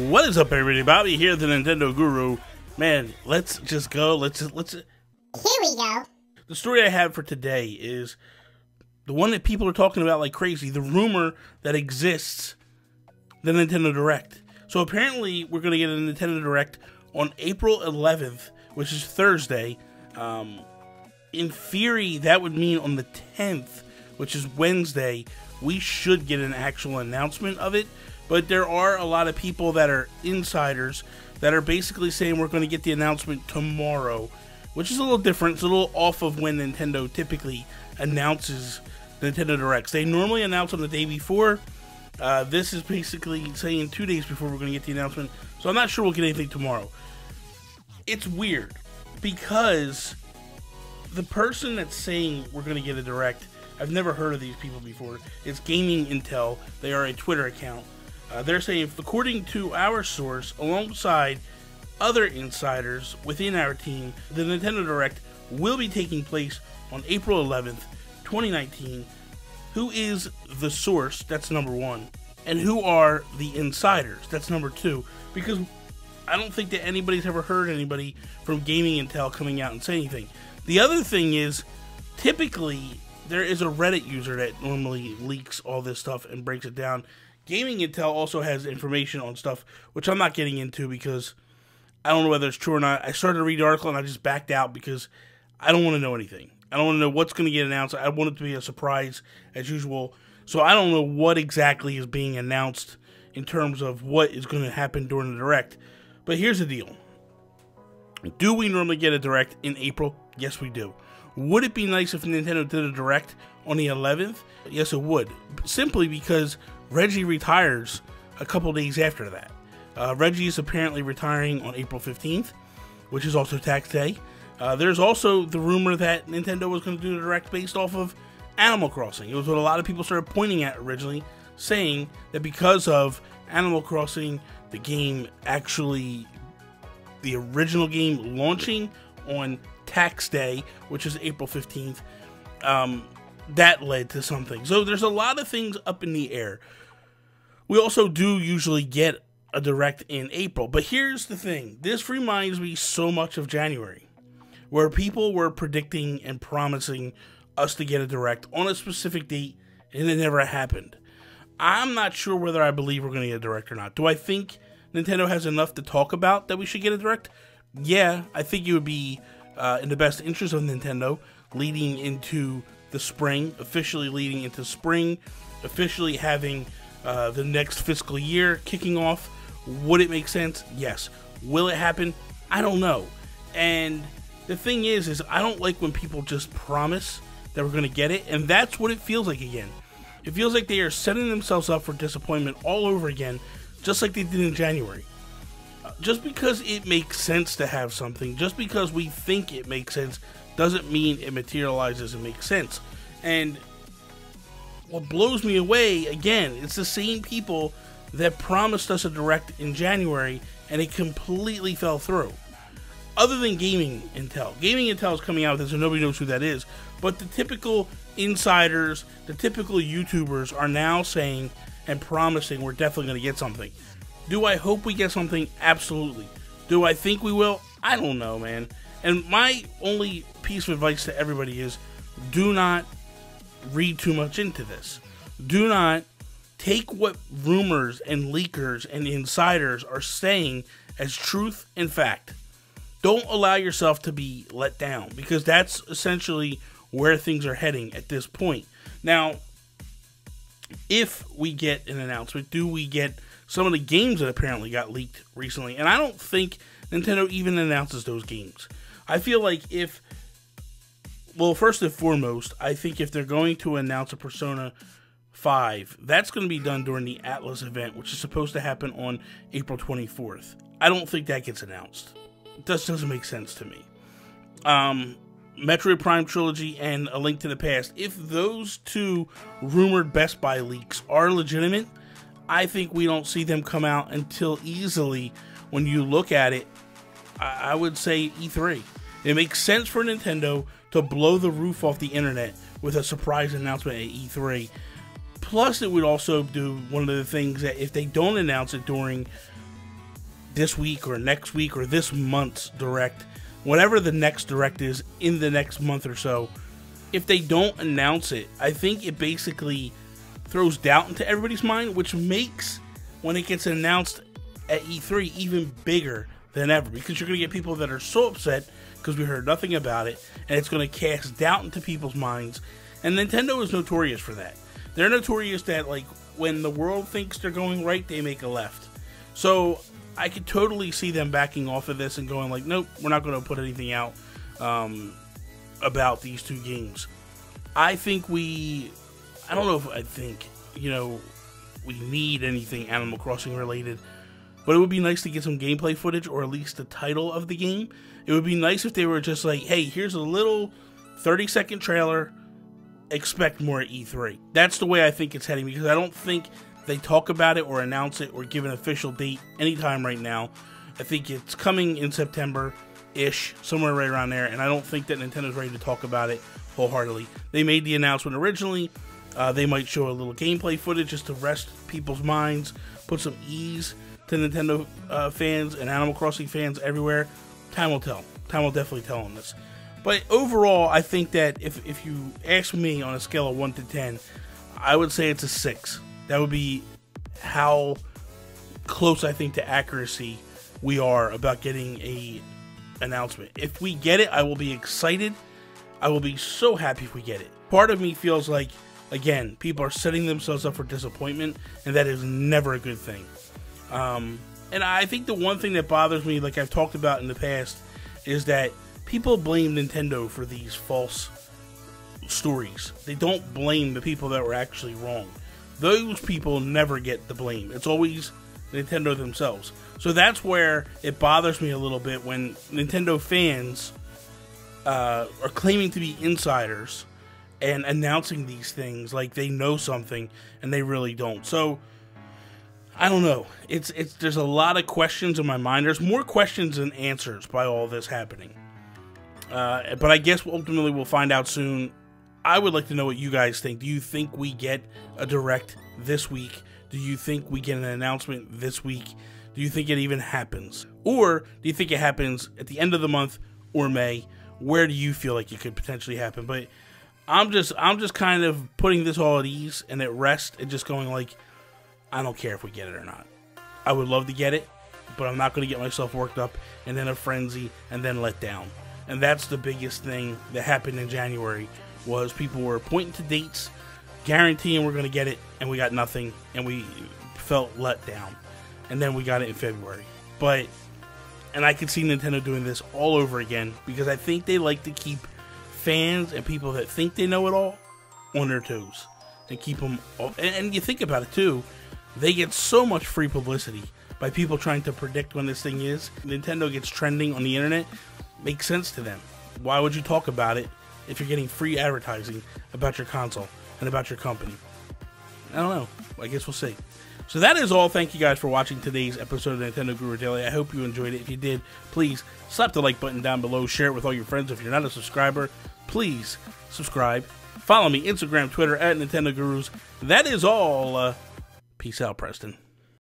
What is up, everybody? Bobby here, the Nintendo Guru. Man, let's just go. Let's. Here we go. The story I have for today is the one that people are talking about like crazy. The rumor that exists, the Nintendo Direct. So apparently, we're going to get a Nintendo Direct on April 11th, which is Thursday. In theory, that would mean on the 10th, which is Wednesday, we should get an actual announcement of it. But there are a lot of people that are insiders that are basically saying we're going to get the announcement tomorrow, which is a little different. It's a little off of when Nintendo typically announces Nintendo Directs. They normally announce on the day before. This is basically saying 2 days before we're going to get the announcement. So I'm not sure we'll get anything tomorrow. It's weird because the person that's saying we're going to get a Direct, I've never heard of these people before. It's Gaming Intel. They are a Twitter account. They're saying, according to our source, alongside other insiders within our team, the Nintendo Direct will be taking place on April 11th, 2019. Who is the source? That's number one. And who are the insiders? That's number two. Because I don't think that anybody's ever heard anybody from Gaming Intel coming out and saying anything. The other thing is, typically, there is a Reddit user that normally leaks all this stuff and breaks it down. Gaming Intel also has information on stuff, which I'm not getting into because I don't know whether it's true or not. I started to read the article and I just backed out because I don't want to know anything. I don't want to know what's going to get announced. I want it to be a surprise as usual. So I don't know what exactly is being announced in terms of what is going to happen during the Direct. But here's the deal. Do we normally get a Direct in April? Yes, we do. Would it be nice if Nintendo did a Direct on the 11th? Yes, it would. Simply because Reggie retires a couple days after that. Reggie is apparently retiring on April 15th, which is also tax day. There's also the rumor that Nintendo was going to do a Direct based off of Animal Crossing. It was what a lot of people started pointing at originally, saying that because of Animal Crossing, the game actually, the original game launching on tax day, which is April 15th, that led to something. So there's a lot of things up in the air. We also do usually get a Direct in April, but here's the thing. This reminds me so much of January, where people were predicting and promising us to get a Direct on a specific date, and it never happened. I'm not sure whether I believe we're going to get a Direct or not. Do I think Nintendo has enough to talk about that we should get a Direct? Yeah, I think it would be in the best interest of Nintendo leading into the spring, officially leading into spring, officially having the next fiscal year kicking off. Would it make sense? Yes. Will it happen? I don't know. And the thing is I don't like when people just promise that we're going to get it, and that's what it feels like again. It feels like they are setting themselves up for disappointment all over again, just like they did in January. Just because it makes sense to have something, just because we think it makes sense, doesn't mean it materializes and makes sense. And what blows me away, again, it's the same people that promised us a Direct in January, and it completely fell through. Other than Gaming Intel. Gaming Intel is coming out with this, and nobody knows who that is. But the typical insiders, the typical YouTubers are now saying and promising we're definitely going to get something. Do I hope we get something? Absolutely. Do I think we will? I don't know, man. And my only piece of advice to everybody is do not read too much into this. Do not take what rumors and leakers and insiders are saying as truth and fact. Don't allow yourself to be let down, because that's essentially where things are heading at this point. Now, if we get an announcement, do we get some of the games that apparently got leaked recently? And I don't think Nintendo even announces those games. I feel like well, first and foremost, I think if they're going to announce a Persona 5, that's going to be done during the Atlas event, which is supposed to happen on April 24th. I don't think that gets announced. It just doesn't make sense to me. Metroid Prime Trilogy and A Link to the Past, if those two rumored Best Buy leaks are legitimate, I think we don't see them come out until easily, when you look at it, I would say E3. It makes sense for Nintendo to blow the roof off the internet with a surprise announcement at E3. Plus, it would also do one of the things that if they don't announce it during this week or next week or this month's Direct, whatever the next Direct is in the next month or so, if they don't announce it, I think it basically throws doubt into everybody's mind, which makes when it gets announced at E3 even bigger than ever, because you're going to get people that are so upset because we heard nothing about it, and it's going to cast doubt into people's minds. And Nintendo is notorious for that. They're notorious that, like, when the world thinks they're going right, they make a left. So I could totally see them backing off of this and going like, nope, we're not going to put anything out about these two games. I don't know if I think, we need anything Animal Crossing related, but it would be nice to get some gameplay footage, or at least the title of the game. It would be nice if they were just like, hey, here's a little 30-second trailer, expect more at E3. That's the way I think it's heading, because I don't think they talk about it or announce it or give an official date anytime right now. I think it's coming in September-ish, somewhere right around there, and I don't think that Nintendo's ready to talk about it wholeheartedly. They made the announcement originally. They might show a little gameplay footage just to rest people's minds, put some ease to Nintendo fans and Animal Crossing fans everywhere. Time will tell. Time will definitely tell on this. But overall, I think that if you ask me on a scale of 1 to 10, I would say it's a 6. That would be how close I think to accuracy we are about getting a announcement. If we get it, I will be excited. I will be so happy if we get it. Part of me feels like, again, people are setting themselves up for disappointment, and that is never a good thing. And I think the one thing that bothers me, like I've talked about in the past, is that people blame Nintendo for these false stories. They don't blame the people that were actually wrong. Those people never get the blame. It's always Nintendo themselves. So that's where it bothers me a little bit when Nintendo fans are claiming to be insiders and announcing these things like they know something and they really don't. So I don't know. There's a lot of questions in my mind. There's more questions than answers by all this happening. But I guess ultimately we'll find out soon. I would like to know what you guys think. Do you think we get a Direct this week? Do you think we get an announcement this week? Do you think it even happens? Or do you think it happens at the end of the month or May? Where do you feel like it could potentially happen? But I'm just kind of putting this all at ease and at rest and just going like, I don't care if we get it or not. I would love to get it, but I'm not going to get myself worked up and then a frenzy and then let down. And that's the biggest thing that happened in January, was people were pointing to dates, guaranteeing we're going to get it, and we got nothing, and we felt let down. And then we got it in February. And I could see Nintendo doing this all over again, because I think they like to keep fans and people that think they know it all on their toes and keep them off. And you think about it too, they get so much free publicity by people trying to predict when this thing is. Nintendo gets trending on the internet. Makes sense to them. Why would you talk about it if you're getting free advertising about your console and about your company? I don't know. I guess we'll see. So that is all. Thank you guys for watching today's episode of Nintendo Guru Daily. I hope you enjoyed it. If you did, please slap the like button down below. Share it with all your friends. If you're not a subscriber, please subscribe. Follow me, Instagram, Twitter, at Nintendo Gurus. That is all. Peace out, Preston.